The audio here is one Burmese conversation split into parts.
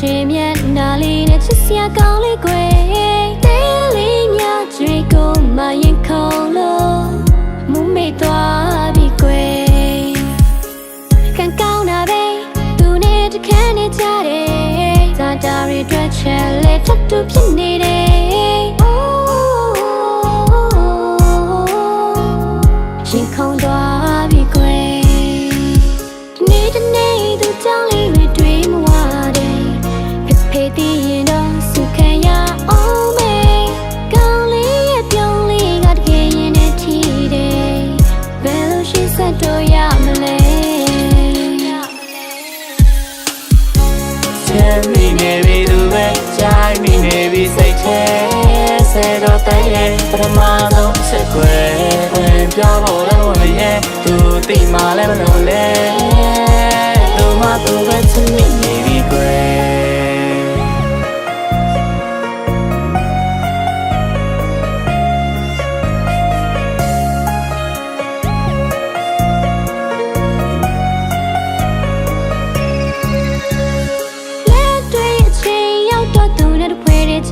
ရှင်မြတ်နာလေးနဲ့ချစ်စရာကောင်းလေးကွယ်တဲလေးများကြွေကိုမရင်ခုံလို့မူမေ့သွားပြီကွယ်ကံကောင်းတာပဲသူနဲ့တခန်းနေကြတယ်ဇာတာတွေတွေ့ချက်လေထပ်တူဖြစ်နေတယ်ရင်ခုန်သွားပြီကွယ်ဒီနေ့တနေ့သူကြောင့်လေးတွေတွေးမဝတယ်ဖေးတည်ရင်တော့စုခံရအောင်မေကောင်းလေးရဲ့ပြုံးလေးကတကယ်ရင်နဲ့ထီတယ်ဘယ်လိုရှိဆက်တော့ရမလဲချမ်းမိနေပြီသူပဲကြိုက်မိနေပြီစိတ်ထဲဆဲတော့တဲ့ရဲ့ပထမဆုံးချက်ွယ်ပြောဖို့လည်းမရဲသူတိမှလည်းမလို့လဲသူမှသူပဲချစ်မိနေပြီကွယ်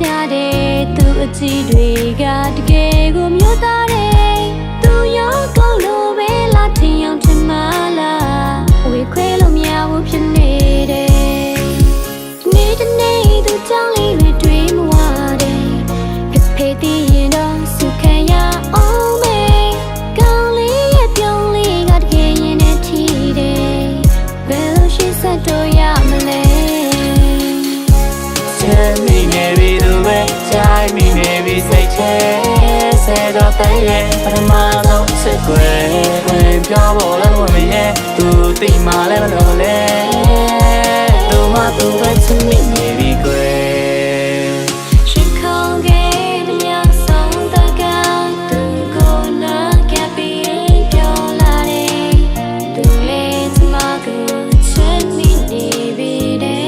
ကြတယ်သူအကြည့်တွေကတကယ်ကိုမျိုးသားတယ်သူရောကောင်းလို့ပဲလားထင်အောင်ထင်မလားဝေခွဲလို့မရဘူးဖြစ်နေတယ်ဒီနေ့တနေ့သူကြောင့်လေးတွေတွေးမဝတယ်ဖေးတည်ရင်တော့စုခံရအောင်မေကောင်းလေးရဲ့ပြုံးလေးကတကယ်ရင်နဲ့ထီတယ်ဘယ်လိုရှိဆက်တော့ရမလဲချမ်းမိနေပြီကြိုက်မိနေပြီစိတ်ထဲဆဲတော့တဲ့ရဲ့ပထမဆုံးချက်ွယ်ပြောဖို့လည်းမရဲသူတိမှလည်းမလို့လဲသူမှသူပဲချစ်မိနေပြီကွယ်ရှင်ခေါင်းခဲ့တဲ့ညဆောင်တကသူကိုနာကပြီးပြောလာတယ်သူလေးချမကိုချစ်မိနေပြီတဲ့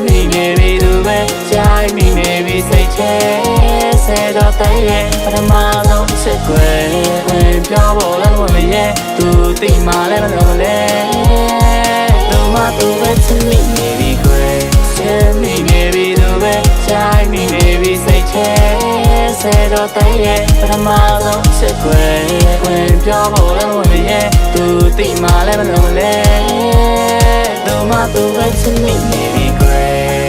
မိနေပြီသူပဲကြိုက်မိနေပြီစိတ်ထဲဆဲတော့တဲ့ရဲ့ပထမဆုံးချက်ွယ်ပြောဖို့လည်းမရဲသူတိမှလည်းမလို့လဲသူမှသူပဲချစ်မိနေပြီကွယ်ချစ်မိနေပြီသူပဲကြိုက်မိနေပြီစိတ်ထဲဆဲတော့တဲ့ရဲ့ပထမဆုံးချက်ွယ်ပြောဖို့လည်းမရဲသူတိမှလည်းမလို့လဲသူမှသူပဲချစ်မိနေပြီကွယ်